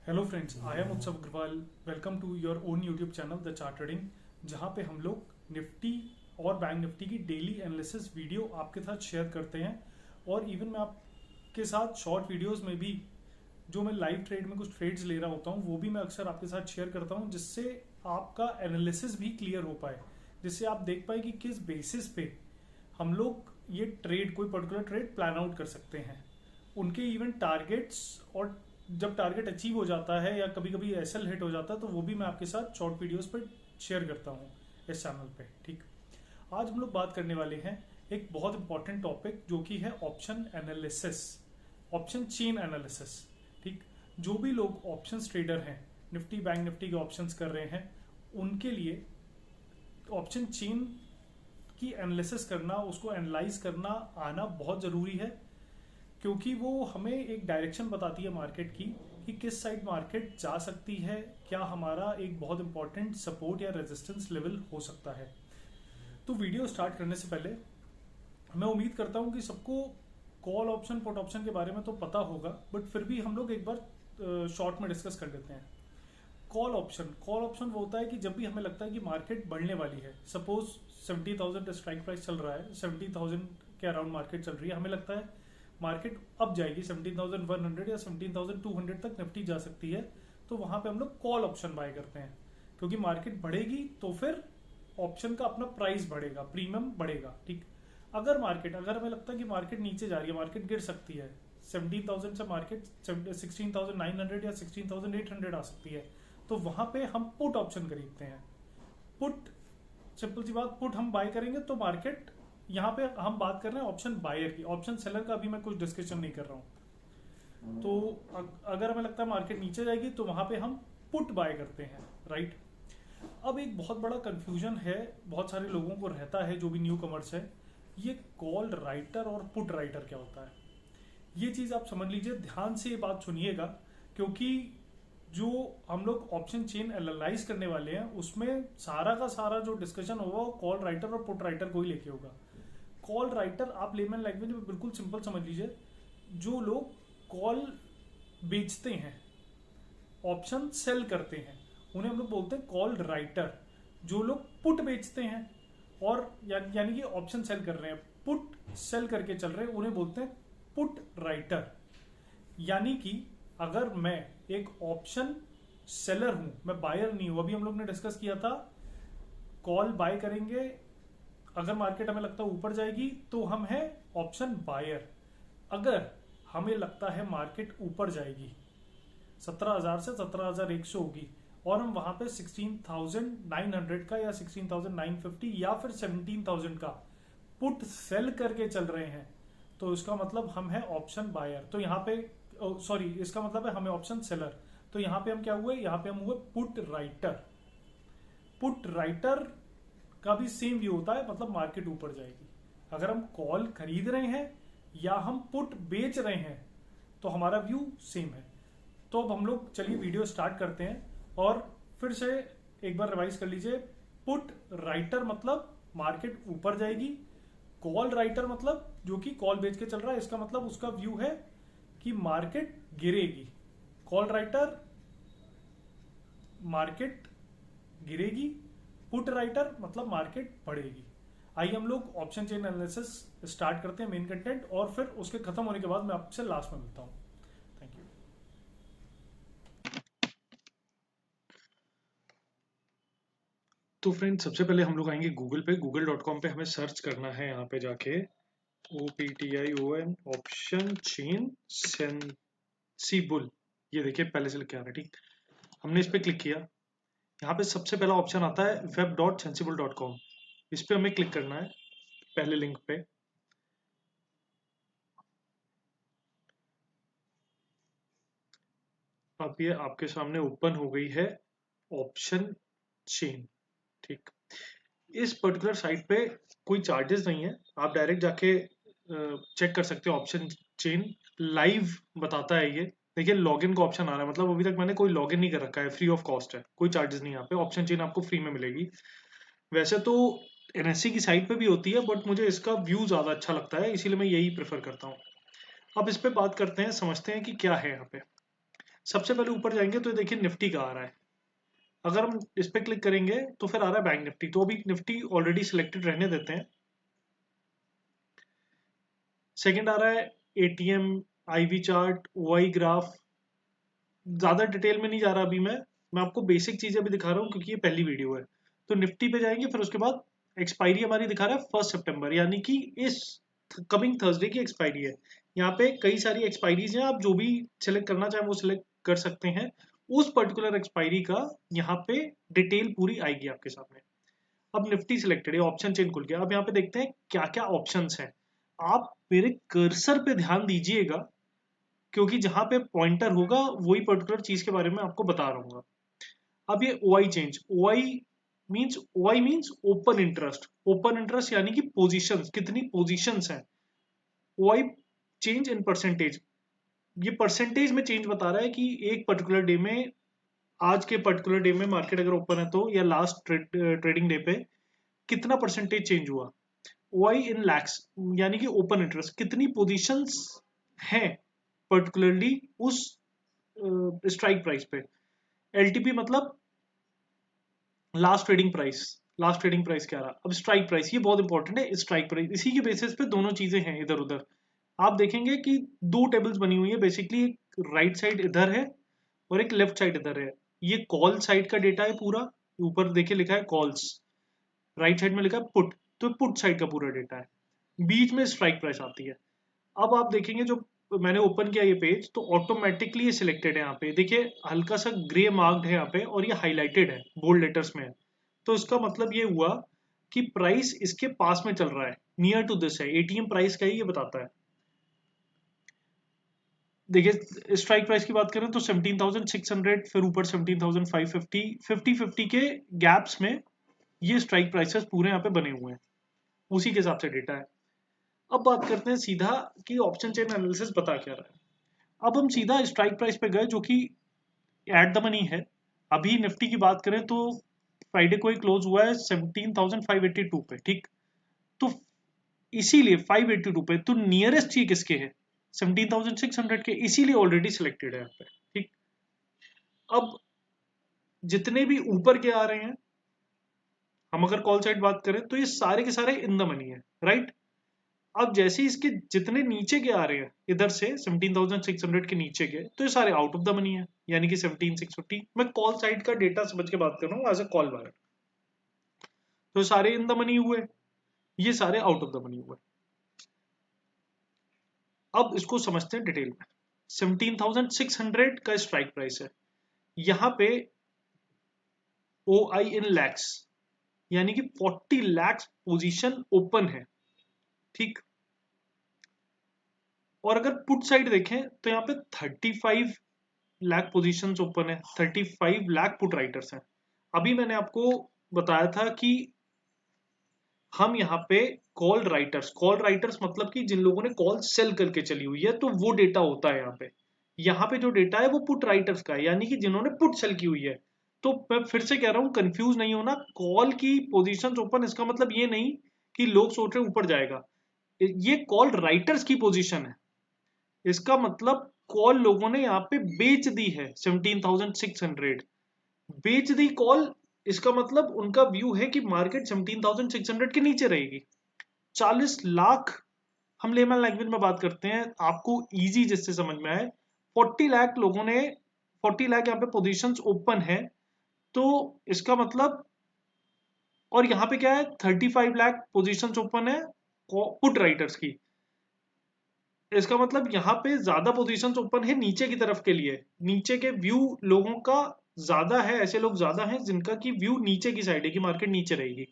Hello friends, I am Utsav Agarwal. Welcome to your own YouTube channel the chart trading, जहाँ पे हम लोग Nifty और बैंक निफ्टी की डेली एनालिसिस वीडियो आपके साथ शेयर करते हैं। और इवन मैं आपके साथ शॉर्ट वीडियोस में भी जो मैं लाइव ट्रेड में कुछ ट्रेड्स ले रहा होता हूँ वो भी मैं अक्सर आपके साथ शेयर करता हूँ, जिससे आपका एनालिसिस भी क्लियर हो पाए, जिससे आप देख पाए कि किस बेसिस पे हम लोग ये ट्रेड, कोई पर्टिकुलर ट्रेड प्लान आउट कर सकते हैं। उनके इवन टारगेट्स, और जब टारगेट अचीव हो जाता है या कभी कभी एसएल हिट हो जाता है तो वो भी मैं आपके साथ शॉर्ट वीडियोस पर शेयर करता हूँ इस चैनल पे। ठीक, आज हम लोग बात करने वाले हैं एक बहुत इंपॉर्टेंट टॉपिक, जो कि है option analysis, option chain analysis. ठीक, जो भी लोग ऑप्शन ट्रेडर हैं, निफ्टी बैंक निफ्टी के ऑप्शंस कर रहे हैं, उनके लिए ऑप्शन चेन की एनालिसिस करना, उसको एनालाइज करना आना बहुत ज़रूरी है, क्योंकि वो हमें एक डायरेक्शन बताती है मार्केट की कि किस साइड मार्केट जा सकती है, क्या हमारा एक बहुत इंपॉर्टेंट सपोर्ट या रेजिस्टेंस लेवल हो सकता है। तो वीडियो स्टार्ट करने से पहले मैं उम्मीद करता हूँ कि सबको कॉल ऑप्शन पुट ऑप्शन के बारे में तो पता होगा, बट फिर भी हम लोग एक बार शॉर्ट में डिस्कस कर लेते हैं। कॉल ऑप्शन वो होता है कि जब भी हमें लगता है कि मार्केट बढ़ने वाली है, सपोज 70,000 स्ट्राइक प्राइस चल रहा है, 70,000 के अराउंड मार्केट चल रही है, हमें लगता है मार्केट अब जाएगी 17,100 या 17,200 तक निफ्टी जा सकती है, तो वहां पे हम लोग कॉल ऑप्शन बाय करते हैं, क्योंकि मार्केट बढ़ेगी तो फिर ऑप्शन का अपना प्राइस बढ़ेगा, प्रीमियम बढ़ेगा। ठीक, अगर हमें लगता है कि मार्केट नीचे जा रही है, मार्केट गिर सकती है, 17,000 से मार्केट 16,900 या 16,800 आ सकती है, तो वहां पे हम पुट ऑप्शन खरीदते हैं। पुट, सिंपल सी बात, पुट हम बाय करेंगे तो मार्केट, यहाँ पे हम बात कर रहे हैं ऑप्शन बायर की, ऑप्शन सेलर का अभी मैं कुछ डिस्कशन नहीं कर रहा हूँ। तो अगर हमें लगता है मार्केट नीचे जाएगी तो वहां पे हम पुट बाय करते हैं, राइट। अब एक बहुत बड़ा कंफ्यूजन है, बहुत सारे लोगों को रहता है, जो भी न्यू कमर्स है, ये कॉल राइटर और पुट राइटर क्या होता है। ये चीज आप समझ लीजिए, ध्यान से ये बात सुनिएगा, क्योंकि जो हम लोग ऑप्शन चेन एनालाइज करने वाले हैं उसमें सारा का सारा जो डिस्कशन होगा वो कॉल राइटर और पुट राइटर को ही लेके होगा। कॉल राइटर आप लेमन लैंग्वेज में बिल्कुल सिंपल समझ लीजिए, जो लोग कॉल बेचते हैं, ऑप्शन सेल करते हैं, उन्हें हम लोग बोलते हैं कॉल राइटर। जो लोग पुट बेचते हैं और यानी कि ऑप्शन सेल कर रहे हैं, पुट सेल करके चल रहे हैं, उन्हें बोलते हैं पुट राइटर। यानी कि अगर मैं एक ऑप्शन सेलर हूं, मैं बायर नहीं हूं, अभी हम लोग ने डिस्कस किया था, कॉल बाय करेंगे, अगर मार्केट हमें लगता है ऊपर जाएगी तो हम है ऑप्शन बायर। अगर हमें लगता है मार्केट ऊपर जाएगी, 17,000 से 17,100 होगी, और हम वहां पे 16,900 का या 16,950 या फिर 17,000 का पुट सेल करके चल रहे हैं, तो इसका मतलब हम है ऑप्शन बायर। तो यहाँ पे, सॉरी, इसका मतलब है हमें ऑप्शन सेलर। तो यहाँ पे हम क्या हुए, यहाँ पे हम हुए पुट राइटर। पुट राइटर का भी सेम व्यू होता है, मतलब मार्केट ऊपर जाएगी। अगर हम कॉल खरीद रहे हैं या हम पुट बेच रहे हैं तो हमारा व्यू सेम है। तो अब हम लोग चलिए वीडियो स्टार्ट करते हैं, और फिर से एक बार रिवाइज कर लीजिए। पुट राइटर मतलब मार्केट ऊपर जाएगी, कॉल राइटर मतलब जो कि कॉल बेच के चल रहा है, इसका मतलब उसका व्यू है कि मार्केट गिरेगी। कॉल राइटर, मार्केट गिरेगी, पुट राइटर मतलब मार्केट बढ़ेगी। आइए हम लोग ऑप्शन चेन एनालिसिस स्टार्ट करते हैं, मेन कंटेंट, और फिर उसके खत्म होने के बाद मैं आपसे लास्ट में मिलता हूं। Thank you. तो फ्रेंड, सबसे पहले हम लोग आएंगे गूगल पे, google.com पे हमें सर्च करना है, यहाँ पे जाके OPTION ऑप्शन चेन सेंसिबल, ये देखिए पहले से लिख के आ रहा है। ठीक, हमने इस पे क्लिक किया, यहाँ पे सबसे पहला ऑप्शन आता है web.sensible.com, इस पे हमें क्लिक करना है, पहले लिंक पे। अब ये आपके सामने ओपन हो गई है ऑप्शन चेन। ठीक, इस पर्टिकुलर साइट पे कोई चार्जेस नहीं है, आप डायरेक्ट जाके चेक कर सकते हो। ऑप्शन चेन लाइव बताता है ये, देखिए लॉगिन का ऑप्शन आ रहा है, मतलब अभी तक मैंने कोई लॉगिन नहीं कर रखा है, फ्री ऑफ कॉस्ट है, कोई चार्जेस नहीं। यहाँ पे ऑप्शन चेन आपको फ्री में मिलेगी। वैसे तो एनएससी की साइट पे भी होती है, बट मुझे इसका व्यू ज़्यादा अच्छा लगता है, इसीलिए मैं यही प्रेफर करता हूँ। अब इस पे बात करते हैं, समझते हैं कि क्या है यहाँ पे। सबसे पहले ऊपर जाएंगे तो देखिए निफ्टी का आ रहा है, अगर हम इस पर क्लिक करेंगे तो फिर आ रहा है बैंक निफ्टी। तो अभी निफ्टी ऑलरेडी सिलेक्टेड रहने देते हैं। सेकंड आ रहा है ATM, IV chart, Y graph. ज्यादा डिटेल में नहीं जा रहा अभी मैं आपको बेसिक चीजें भी दिखा रहा हूँ क्योंकि ये पहली वीडियो है। तो निफ्टी पे जाएंगे, फिर उसके बाद एक्सपायरी हमारी दिखा रहा है 1 सितंबर, यानी कि इस कमिंग थर्सडे की एक्सपायरी है। यहाँ पे कई सारी एक्सपायरीज हैं, आप जो भी सिलेक्ट करना चाहें वो सिलेक्ट कर सकते हैं। उस पर्टिकुलर एक्सपायरी का यहाँ पे डिटेल पूरी आएगी आपके सामने। अब निफ्टी सिलेक्टेड है, ऑप्शन चेन खुल गया। अब यहाँ पे देखते हैं क्या क्या ऑप्शंस हैं। आप मेरे कर्सर पे ध्यान दीजिएगा क्योंकि जहां पे पॉइंटर होगा वही पर्टिकुलर चीज के बारे में आपको बता रहा हूँ। अब ये OI change, OI means open interest. Open interest यानी कि पोजीशंस, कितनी पोजीशंस हैं। ओआई चेंज इन परसेंटेज, ये परसेंटेज में चेंज बता रहा है कि एक पर्टिकुलर डे में, आज के पर्टिकुलर डे में मार्केट अगर ओपन है तो, या लास्ट ट्रेडिंग डे पे कितना परसेंटेज चेंज हुआ। ओआई इन लैक्स यानी कि ओपन इंटरेस्ट, कितनी पोजीशंस हैं पर्टिकुलरली उस स्ट्राइक प्राइस पे। एलटीपी मतलब last trading price. Last trading price क्या रहा। अब स्ट्राइक प्राइस, ये बहुत इंपॉर्टेंट है। स्ट्राइक प्राइस, इसी के बेसिस पे दोनों चीजें हैं इधर उधर। आप देखेंगे कि दो टेबल्स बनी हुई है बेसिकली, एक राइट साइड इधर है और एक लेफ्ट साइड इधर है। ये कॉल साइड का डेटा है पूरा, ऊपर देखिए लिखा है कॉल्स, राइट साइड में लिखा है पुट, तो पुट साइड का पूरा डेटा है। बीच में स्ट्राइक प्राइस आती है। अब आप देखेंगे जो मैंने ओपन किया ये पेज तो ऑटोमेटिकली ये सिलेक्टेड है। यहाँ पे देखिए हल्का सा ग्रे मार्क्ड है यहाँ पे और ये हाईलाइटेड है, बोल्ड लेटर्स में है। तो इसका मतलब ये हुआ कि प्राइस इसके पास में चल रहा है, नियर टू दिस है, एटीएम प्राइस का ही ये बताता है। देखिए स्ट्राइक प्राइस की बात करें तो 17,600, फिर ऊपर 17,550, 50-50 के गैप्स में ये स्ट्राइक प्राइसेस पूरे यहाँ पे बने हुए हैं, उसी के हिसाब से डेटा है। अब बात करते हैं सीधा कि ऑप्शन चेन एनालिसिस बता क्या रहा है। अब हम सीधा स्ट्राइक प्राइस पे गए जो कि एट द मनी है। अभी निफ्टी की बात करें तो फ्राइडे को ही क्लोज हुआ है 17,582 पे, ठीक। तो इसीलिए 582 पे तो नियरेस्ट ये किसके है, 17,600 के, इसीलिए ऑलरेडी सिलेक्टेड है यहाँ पे, ठीक। अब जितने भी ऊपर के आ रहे हैं, हम अगर कॉल साइड बात करें तो ये सारे के सारे इन द मनी है, राइट। अब जैसे ही इसके जितने नीचे के आ रहे हैं इधर से 17,600 के नीचे के, तो ये सारे आउट ऑफ द मनी है, यानी कि 17,650। मैं कॉल साइड का डेटा समझ के बात कर रहा हूँ एज अ कॉल बायर। तो सारे इन द मनी हुए, ये सारे आउट ऑफ द मनी हुए। अब इसको समझते हैं डिटेल में। 17,600 का स्ट्राइक प्राइस है, यहां पे ओ आई इन लैक्स यानी कि 40 लाख पोजीशन ओपन है, ठीक। और अगर पुट साइड देखें तो यहाँ पे 35 लाख पोजीशंस ओपन है, 35 लाख पुट राइटर्स हैं। अभी मैंने आपको बताया था कि हम यहाँ पे कॉल राइटर्स मतलब कि जिन लोगों ने कॉल सेल करके चली हुई है, तो वो डेटा होता है यहाँ पे। यहाँ पे जो डेटा है वो पुट राइटर्स का है, यानी कि जिन्होंने पुट सेल की हुई है। तो मैं फिर से कह रहा हूँ, कंफ्यूज नहीं होना। कॉल की पोजीशंस ओपन इसका मतलब ये नहीं कि लोग सोच रहे ऊपर जाएगा, ये कॉल राइटर्स की पोजीशन है। इसका मतलब कॉल लोगों ने यहाँ पे बेच दी है 17,600, बेच दी कॉल। इसका मतलब उनका व्यू है कि मार्केट 17,600 के नीचे रहेगी। 40 लाख, हम लेमन लैंग्वेज में बात करते हैं आपको इजी जिससे समझ में आए। 40 लाख लोगों ने, 40 लाख यहाँ पे पोजीशंस ओपन है, तो इसका मतलब, और यहाँ पे क्या है, 35 लाख पोजीशंस ओपन है पुट राइटर्स की। इसका मतलब यहाँ पे ज्यादा पोजीशंस ओपन है नीचे की तरफ के लिए, नीचे के व्यू लोगों का ज्यादा है, ऐसे लोग ज्यादा हैं जिनका की व्यू नीचे की साइड है कि मार्केट नीचे रहेगी।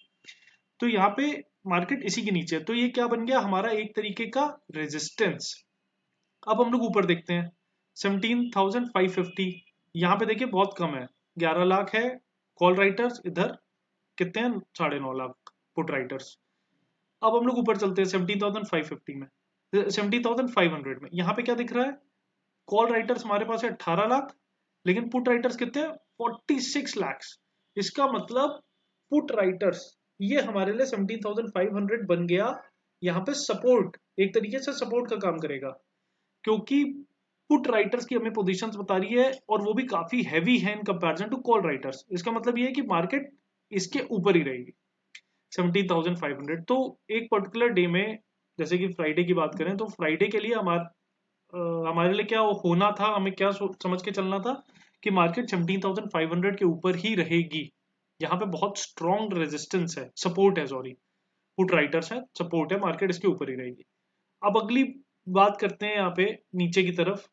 तो यहाँ पे मार्केट इसी के नीचे है, तो ये क्या बन गया हमारा एक तरीके का रेजिस्टेंस। अब हम लोग ऊपर देखते हैं 17,550, यहाँ पे देखिए बहुत कम है, 11 लाख है कॉल राइटर्स, इधर कितने हैं, 9.5 लाख पुट राइटर्स। अब हम लोग ऊपर चलते हैं 17,550 में, 17,500 में, यहाँ पे क्या दिख रहा है, कॉल राइटर्स हमारे पास है 18 लाख, लेकिन पुट राइटर्स कितने हैं, 46 लैक्स। इसका मतलब पुट राइटर्स ये हमारे लिए 17,500 बन गया। यहाँ पे सपोर्ट, एक तरीके से सपोर्ट का काम करेगा, क्योंकि पुट राइटर्स की हमें पोजीशंस बता रही है और वो भी काफी हैवी है in comparison to call writers. इसका मतलब ये है कि मार्केट इसके ऊपर ही रहेगी 17,500। तो एक पर्टिकुलर डे में, जैसे कि फ्राइडे की बात करें, तो फ्राइडे के लिए हमारे लिए क्या होना था, हमें क्या समझ के चलना था कि मार्केट 17,500 के ऊपर ही रहेगी। यहाँ पे बहुत स्ट्रॉन्ग रेजिस्टेंस है, सपोर्ट है, सॉरी, पुट राइटर्स है, सपोर्ट है, मार्केट इसके ऊपर ही रहेगी। अब अगली बात करते हैं यहाँ पे नीचे की तरफ।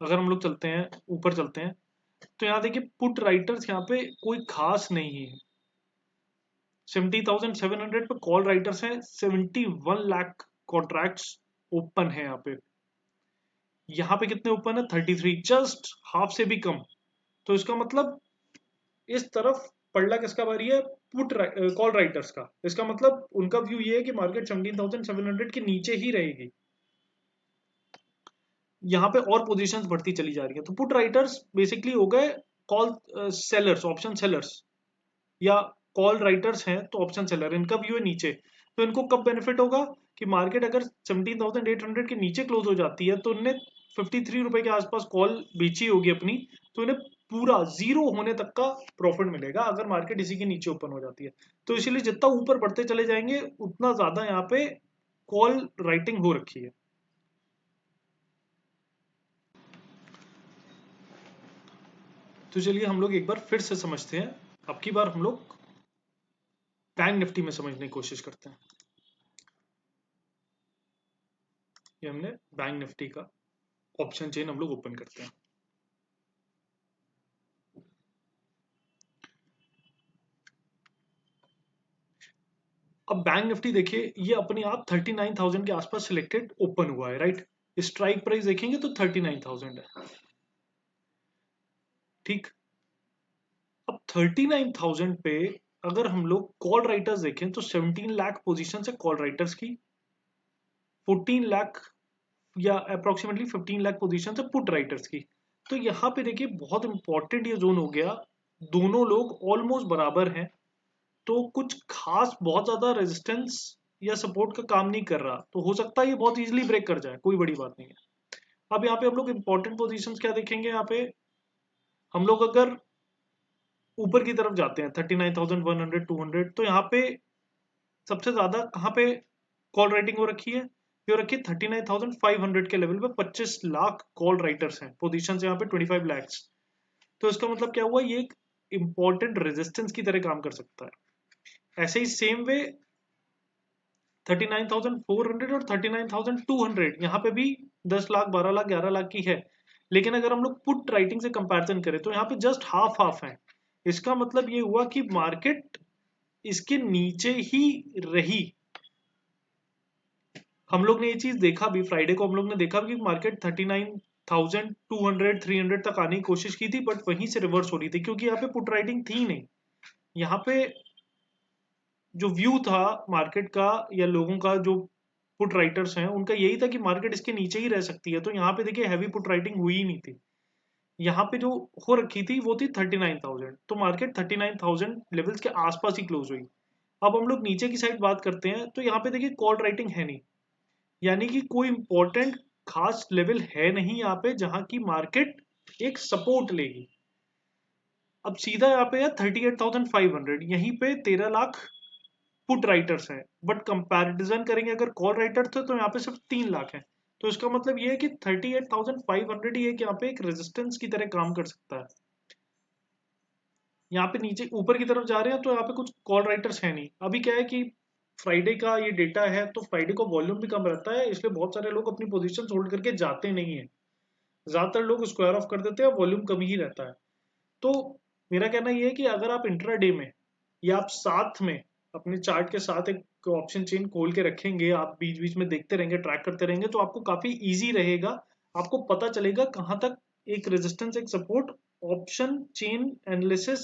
अगर हम लोग चलते हैं, ऊपर चलते हैं, तो यहाँ देखिए पुट राइटर्स यहाँ पे कोई खास नहीं है। 70,700 पे कॉल राइटर्स हैं, 71 लाख कॉन्ट्रैक्ट्स ओपन है यहाँ पे कितने ओपन है? 33, जस्ट हाफ से भी कम। तो इसका मतलब इस तरफ पड़ला किसका बारी है? कॉल राइटर्स का। इसका मतलब उनका व्यू ये है कि मार्केट 17,700 के नीचे ही रहेगी। यहाँ पे और पोजीशंस बढ़ती चली जा रही है। तो पुट राइटर्स बेसिकली हो गए कॉल सेलर्स, ऑप्शन सेलर्स, या कॉल राइटर्स हैं तो ऑप्शन सेलर, इनका व्यू है नीचे। तो इनको कब बेनिफिट होगा कि मार्केट अगर 17,800 के नीचे क्लोज हो जाती है तो इन्हें 53 रुपए के आसपास कॉल बेची होगी अपनी, तो इन्हें पूरा जीरो होने तक का प्रॉफिट मिलेगा अगर मार्केट इसी के नीचे ओपन हो जाती है। तो इसीलिए जितना ऊपर बढ़ते चले जाएंगे उतना ज्यादा यहाँ पे कॉल राइटिंग हो रखी है। तो चलिए हम लोग एक बार फिर से समझते हैं। अब की बार हम लोग बैंक निफ्टी में समझने की कोशिश करते हैं। ये हमने बैंक निफ्टी का ऑप्शन चेन हम लोग ओपन करते हैं। अब बैंक निफ्टी देखिए, ये अपने आप 39,000 के आसपास सिलेक्टेड ओपन हुआ है, राइट। स्ट्राइक प्राइस देखेंगे तो 39,000 है, ठीक। अब 39,000 पे अगर हम लोग कॉल राइटर्स देखें तो 17 लाख पोजीशन है कॉल राइटर्स की, 14 लाख या अप्रोक्सीमेटली 15 लाख पोजीशन है पुट राइटर्स की। तो यहाँ पे देखिए बहुत इंपॉर्टेंट ये जोन हो गया, दोनों लोग ऑलमोस्ट बराबर हैं, तो कुछ खास बहुत ज्यादा रेजिस्टेंस या सपोर्ट का काम नहीं कर रहा। तो हो सकता है ये बहुत इजीली ब्रेक कर जाए, कोई बड़ी बात नहीं है। अब यहाँ पे हम लोग इंपॉर्टेंट पोजीशंस क्या देखेंगे? यहाँ पे हम लोग अगर ऊपर की तरफ जाते हैं 39,100 200, तो यहाँ पे सबसे ज्यादा कहाँ पे कॉल राइटिंग हो रखी है? ये हो रखी है 39,500 के लेवल पे। 25 लाख कॉल राइटर्स हैं, पोजीशन यहाँ पे 25 लैक्स। तो इसका मतलब क्या हुआ? ये एक इंपॉर्टेंट रेजिस्टेंस की तरह काम कर सकता है। ऐसे ही सेम वे 39,400 और 39,200 यहाँ पे भी 10 लाख 12 लाख 11 लाख की है। लेकिन अगर हम लोग पुट राइटिंग से कंपैरिजन करें तो यहाँ पे जस्ट हाफ हाफ है। इसका मतलब ये हुआ कि मार्केट इसके नीचे ही रही। हम लोग ने ये चीज देखा भी, फ्राइडे को हम लोग ने देखा भी कि मार्केट 39,200 300 तक आने की कोशिश की थी, बट वहीं से रिवर्स हो रही थी क्योंकि यहाँ पे पुट राइटिंग थी नहीं। यहाँ पे जो व्यू था मार्केट का या लोगों का, जो पुट राइटर्स हैं, उनका यही था कि मार्केट इसके नीचे ही रह सकती है। तो यहाँ पे देखिए हैवी पुट राइटिंग हुई ही नहीं थी। यहाँ पे जो हो रखी थी वो थी 39,000, तो मार्केट 39,000 लेवल्स के आसपास ही क्लोज हुई। अब हम लोग नीचे की साइड बात करते हैं तो यहाँ पे देखिए कॉल राइटिंग है नहीं, यानी कि कोई इंपॉर्टेंट खास लेवल है नहीं यहाँ पे जहां की मार्केट एक सपोर्ट लेगी। अब सीधा यहाँ पे है 38,500, यहीं पे 13 लाख पुट राइटर्स हैं, बट कंपैरिजन करेंगे अगर कॉल राइटर्स थे तो यहाँ पे सिर्फ 3 लाख हैं। तो इसका मतलब ये है कि 38,500 ही एक यहाँ पे एक रेजिस्टेंस की तरह काम कर सकता है। यहाँ पे नीचे ऊपर की तरफ जा रहे हैं तो यहाँ पे कुछ कॉल राइटर्स है नहीं। अभी क्या है कि फ्राइडे का ये डेटा है तो फ्राइडे को वॉल्यूम भी कम रहता है, इसलिए बहुत सारे लोग अपनी पोजीशन होल्ड करके जाते नहीं है। ज्यादातर लोग स्क्वायर ऑफ कर देते हैं, वॉल्यूम कम ही रहता है। तो मेरा कहना ये है कि अगर आप इंट्राडे में या आप साथ में अपने चार्ट के साथ एक ऑप्शन चेन खोल के रखेंगे, आप बीच बीच में देखते रहेंगे, ट्रैक करते रहेंगे, तो आपको काफी इजी रहेगा। आपको पता चलेगा कहाँ तक एक रेजिस्टेंस एक सपोर्ट ऑप्शन चेन एनालिसिस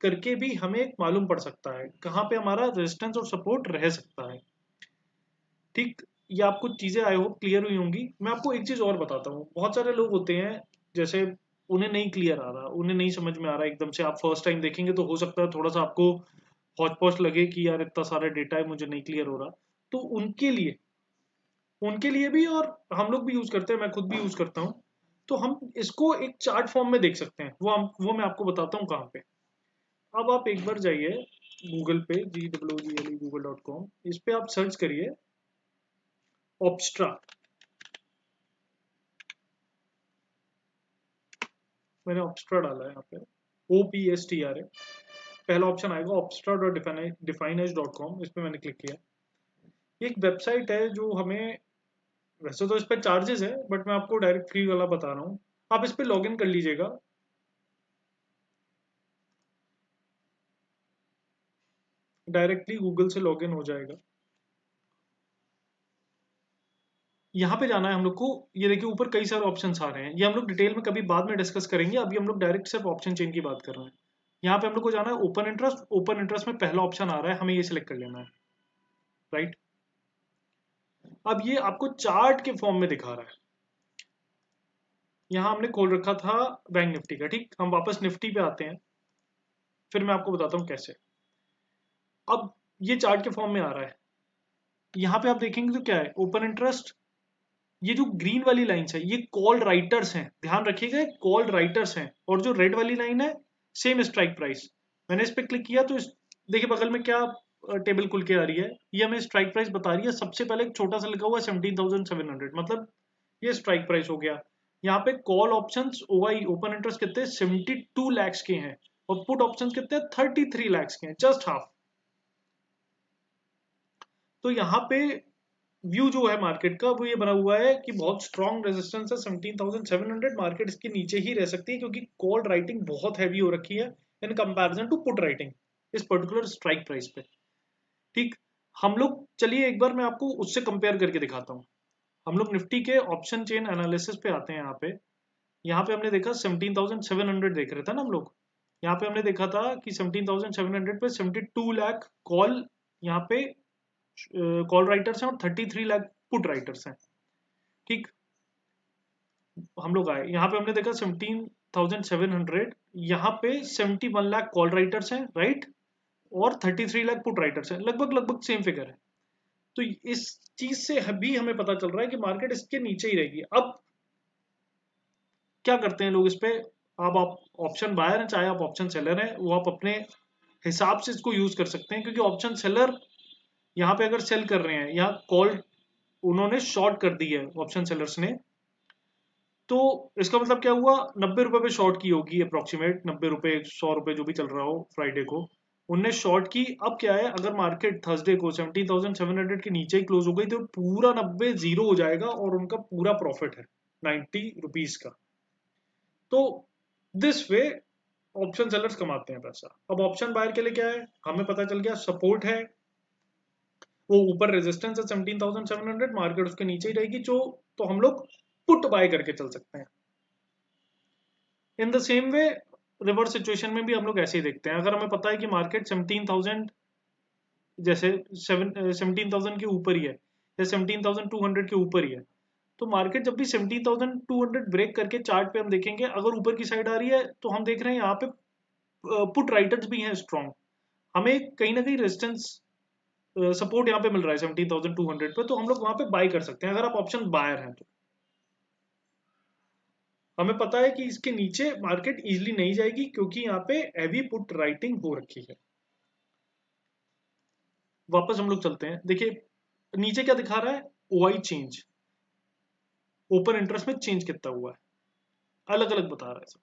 करके भी हमें मालूम पड़ सकता है कहाँ पे हमारा रेजिस्टेंस और सपोर्ट रह सकता है, ठीक। ये आपको चीजें आई होप क्लियर हुई होंगी। मैं आपको एक चीज और बताता हूँ, बहुत सारे लोग होते हैं जैसे उन्हें नहीं क्लियर आ रहा, उन्हें नहीं समझ में आ रहा एकदम से। आप फर्स्ट टाइम देखेंगे तो हो सकता है थोड़ा सा आपको हौच पौच लगे कि यार इतना सारा डेटा है, मुझे नहीं क्लियर हो रहा। तो उनके लिए उनके लिए भी और हम लोग भी यूज करते हैं, मैं खुद भी यूज करता हूँ। तो हम इसको एक चार्ट फॉर्म में देख सकते हैं, वो मैं आपको बताता हूँ कहाँ पे। अब आप एक बार जाइए गूगल पे, google.com, इस पे आप सर्च करिए ऑब्स्ट्रा। मैंने ऑब्स्ट्रा डाला है यहाँ पे, OPSTRA। पहला ऑप्शन आएगा obstra.defineedge.com, इस पे मैंने क्लिक किया। ये एक वेबसाइट है जो हमें, वैसे तो इस पर चार्जेस है बट मैं आपको डायरेक्ट फ्री वाला बता रहा हूँ। आप इस पे लॉगिन कर लीजिएगा। डायरेक्टली गूगल से लॉगिन हो जाएगा। यहाँ पे जाना है हम लोग को। ये देखिए ऊपर कई सारे ऑप्शन आ रहे हैं, ये हम लोग डिटेल में कभी बाद में डिस्कस करेंगे, अभी हम लोग डायरेक्ट सिर्फ ऑप्शन चेन की बात कर रहे हैं। यहाँ पे हम लोग को जाना है ओपन इंटरेस्ट। ओपन इंटरेस्ट में पहला ऑप्शन आ रहा है, हमें ये सिलेक्ट कर लेना है, राइट। अब ये आपको चार्ट के फॉर्म में दिखा रहा है। यहाँ हमने खोल रखा था बैंक निफ्टी का, ठीक। हम वापस निफ्टी पे आते हैं, फिर मैं आपको बताता हूँ कैसे। अब ये चार्ट के फॉर्म में आ रहा है। यहाँ पे आप देखेंगे तो क्या है, ओपन इंटरेस्ट, ये जो ग्रीन वाली लाइन्स है ये कॉल राइटर्स हैं, ध्यान रखिएगा, कॉल राइटर्स हैं। और जो रेड वाली लाइन है सेम स्ट्राइक प्राइस। मैंने इस पर क्लिक किया तो देखिए बगल में क्या टेबल खुल के आ रही है, ये हमें स्ट्राइक प्राइस बता रही है। सबसे पहले एक छोटा सा लिखा हुआ है 17,700, मतलब ये स्ट्राइक प्राइस हो गया। यहाँ पे call options OI open interest कितने 72 lakhs के हैं, और पुट ऑप्शंस कितने 33 lakhs के हैं, जस्ट हाफ। तो यहाँ पे व्यू जो है मार्केट का वो ये बना हुआ है कि बहुत स्ट्रॉन्ग रेजिस्टेंस है 17,700, मार्केट इसके नीचे ही रह सकती है क्योंकि कॉल राइटिंग बहुत हैवी हो रखी है in comparison to put writing इस पर्टिकुलर स्ट्राइक प्राइस पे, ठीक। हम लोग चलिए एक बार मैं आपको उससे कंपेयर करके दिखाता हूँ। हम लोग निफ्टी के ऑप्शन चेन एनालिसिस पे आते हैं। यहाँ पे हमने देखा 17,700 देख रहे थे ना हम लोग। यहाँ पे हमने देखा था कि 17,700 पे 72 लाख कॉल यहाँ पे कॉल राइटर्स हैं और 33 लाख पुट राइटर्स हैं, ठीक। हम लोग आए यहाँ पे हमने देखा 17,700, यहाँ पे 71 लाख कॉल राइटर्स हैं, राइट, और 33 लाख पुट राइटर्स हैं, लगभग लगभग सेम फिगर है। तो इस चीज से भी हमें पता चल रहा है कि मार्केट इसके नीचे ही रहेगी। अब क्या करते हैं लोग इस पे, अब आप ऑप्शन बायर हैं चाहे आप ऑप्शन सेलर हैं, वो आप अपने हिसाब से इसको यूज कर सकते हैं, क्योंकि ऑप्शन सेलर यहाँ पे अगर सेल कर रहे हैं या कॉल उन्होंने शॉर्ट कर दी है ऑप्शन सेलर्स ने, तो इसका मतलब क्या हुआ, 90 रुपए पे शॉर्ट की होगी अप्रोक्सीमेट, 90 रुपए 100 रुपए जो भी चल रहा हो फ्राइडे को उनने शॉर्ट की। अब क्या है, अगर मार्केट थर्सडे को 17,700 के नीचे ही क्लोज हो गई तो पूरा 90 जीरो हो जाएगा और उनका पूरा प्रॉफिट है 90 रुपीज का। तो दिस वे ऑप्शन सेलर्स कमाते हैं पैसा। अब ऑप्शन बायर के लिए क्या है, हमें पता चल गया सपोर्ट है, वो ऊपर रेजिस्टेंस है 17,700, मार्केट उसके नीचे ही रहेगी जो, तो हम लोग पुट बाय करके चल सकते हैं। In the same way reverse situation में भी हम लोग ऐसे ही देखते हैं। अगर हमें पता है कि मार्केट 17,000 जैसे 17,000 के ऊपर ही है या 17,200 के ऊपर ही है, तो मार्केट जब भी 17,200 ब्रेक करके चार्ट पे हम देखेंगे, अगर ऊपर की साइड आ रही है तो हम देख रहे हैं यहाँ पे पुट राइटर्स भी हैं स्ट्रॉन्ग, हमें कहीं ना कहीं रेजिस्टेंस सपोर्ट यहाँ पे मिल रहा है 17,200 पे, तो हम लोग वहां पे बाय कर सकते हैं अगर आप ऑप्शन बायर हैं तो। हमें पता है कि इसके नीचे मार्केट इजीली नहीं जाएगी क्योंकि यहाँ पे हैवी पुट राइटिंग हो रखी है। वापस हम लोग चलते हैं, देखिए नीचे क्या दिखा रहा है, OI चेंज, ओपन इंटरेस्ट में चेंज कितना हुआ है, अलग अलग बता रहा है सब।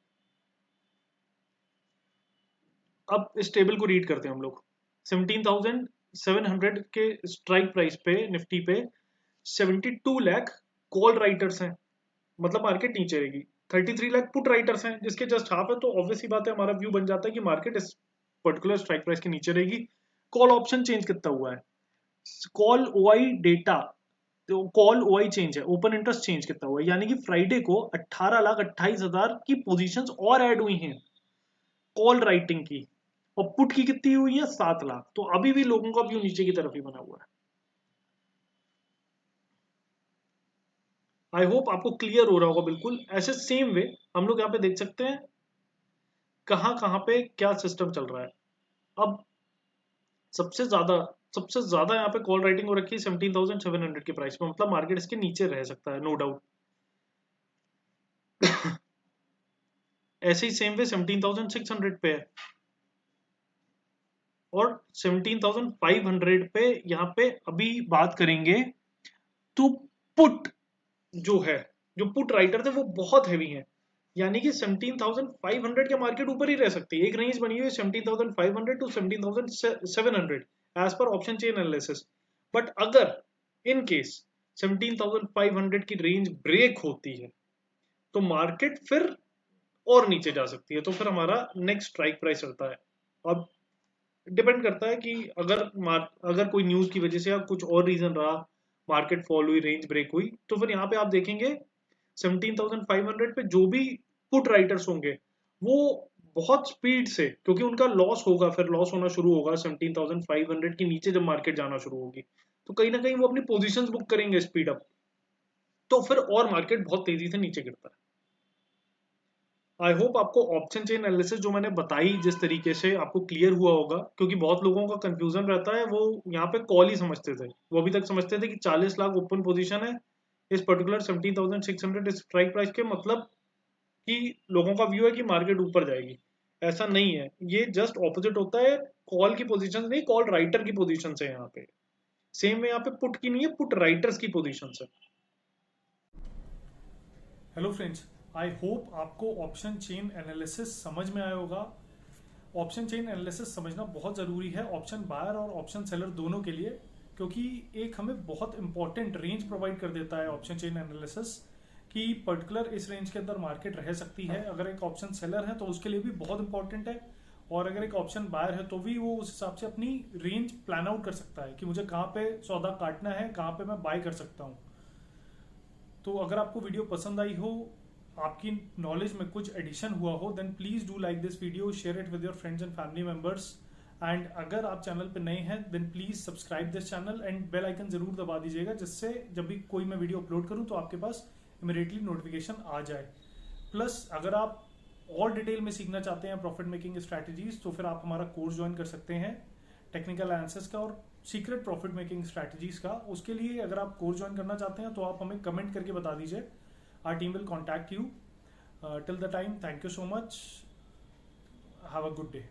अब इस टेबल को रीड करते हैं हम लोग। 17,700 के स्ट्राइक प्राइस पे निफ्टी पे 72 लाख कॉल राइटर्स हैं, मतलब मार्केट नीचे रहेगी। 33 लाख पुट राइटर्स हैं जिसके जस्ट हाफ है, तो ऑब्वियस ही बात है हमारा व्यू बन जाता है कि मार्केट इस पर्टिकुलर स्ट्राइक प्राइस के नीचे रहेगी। कॉल ऑप्शन चेंज कितना हुआ है, कॉल OI डेटा, तो कॉल OI चेंज है, ओपन इंटरेस्ट चेंज कितना हुआ है, यानी कि फ्राइडे को 18,28,000 की पोजीशंस और ऐड हुई हैं कॉल राइटिंग की, और पुट की कितनी हुई है 7 लाख। तो अभी भी लोगों का व्यू नीचे की तरफ ही बना हुआ है। आई होप आपको क्लियर हो रहा होगा बिल्कुल। ऐसे सेम वे हम लोग यहाँ पे देख सकते हैं कहाँ कहाँ पे क्या सिस्टम चल रहा है। अब सबसे ज्यादा सबसे ज्यादा यहाँ पे कॉल राइटिंग हो रखी है 17,700 के प्राइस पे, मतलब मार्केट इसके नीचे रह सकता है, नो डाउट। ऐसे ही सेम वे 17,600 पे है, और 17,500 पे यहाँ पे अभी बात करेंगे तो पुट जो है, जो पुट राइटर थे वो बहुत हैवी है, यानी कि 17,500 के मार्केट ऊपर ही रह सकती है। एक रेंज बनी हुई है 17,500 to 17,700 as per option chain analysis. But अगर इन केस 17,500 की रेंज ब्रेक होती है तो मार्केट फिर और नीचे जा सकती है, तो फिर हमारा नेक्स्ट स्ट्राइक प्राइस रहता है। अब डिपेंड करता है कि अगर कोई न्यूज की वजह से या कुछ और रीजन रहा, मार्केट फॉल हुई, रेंज ब्रेक हुई, तो फिर यहाँ पे आप देखेंगे 17,500 पे जो भी पुट राइटर्स होंगे वो बहुत स्पीड से, क्योंकि उनका लॉस होगा, फिर लॉस होना शुरू होगा 17,500 के नीचे जब मार्केट जाना शुरू होगी, तो कहीं ना कहीं वो अपनी पोजीशंस बुक करेंगे स्पीड अप, तो फिर और मार्केट बहुत तेजी से नीचे गिरता है। आई होप आपको ऑप्शन चेन एनालिसिस जो मैंने बताई जिस तरीके से आपको क्लियर हुआ होगा, क्योंकि बहुत लोगों का कंफ्यूजन रहता है, वो यहाँ पे कॉल ही समझते थे, वो अभी तक समझते थे कि 40 लाख ओपन पोजीशन है इस पर्टिकुलर 17,600 स्ट्राइक प्राइस के, मतलब कि लोगों का व्यू है कि मार्केट ऊपर जाएगी। ऐसा नहीं है, ये जस्ट ऑपोजिट होता है, कॉल की पोजीशन नहीं, कॉल राइटर की पोजीशन है यहाँ पे। सेम में यहाँ पे पुट की नहीं है, पुट राइटर्स की पोजीशन है। हेलो फ्रेंड्स, आई होप आपको ऑप्शन चेन एनालिसिस समझ में आया होगा। ऑप्शन चेन एनालिसिस समझना बहुत ज़रूरी है ऑप्शन बायर और ऑप्शन सेलर दोनों के लिए, क्योंकि एक हमें बहुत इंपॉर्टेंट रेंज प्रोवाइड कर देता है ऑप्शन चेन एनालिसिस कि पर्टिकुलर इस रेंज के अंदर मार्केट रह सकती है। अगर एक ऑप्शन सेलर है तो उसके लिए भी बहुत इंपॉर्टेंट है, और अगर एक ऑप्शन बायर है तो भी वो उस हिसाब से अपनी रेंज प्लान आउट कर सकता है कि मुझे कहाँ पे सौदा काटना है, कहाँ पे मैं बाय कर सकता हूँ। तो अगर आपको वीडियो पसंद आई हो, आपकी नॉलेज में कुछ एडिशन हुआ हो, then please do like this video, share it with your friends and family members. And अगर आप चैनल पे नए हैं then please subscribe this channel and bell icon जरूर दबा दीजिएगा, जिससे जब भी कोई मैं वीडियो अपलोड करूं तो आपके पास इमीडिएटली नोटिफिकेशन आ जाए। प्लस अगर आप और डिटेल में सीखना चाहते हैं प्रॉफिट मेकिंग स्ट्रैटेजीज, तो फिर आप हमारा कोर्स ज्वाइन कर सकते हैं टेक्निकल एनालिसिस का और सीक्रेट प्रॉफिट मेकिंग स्ट्रैटेजीज का। उसके लिए अगर आप कोर्स ज्वाइन करना चाहते हैं तो आप हमें कमेंट करके बता दीजिए, our team will contact you. Till the time, thank you so much. Have a good day.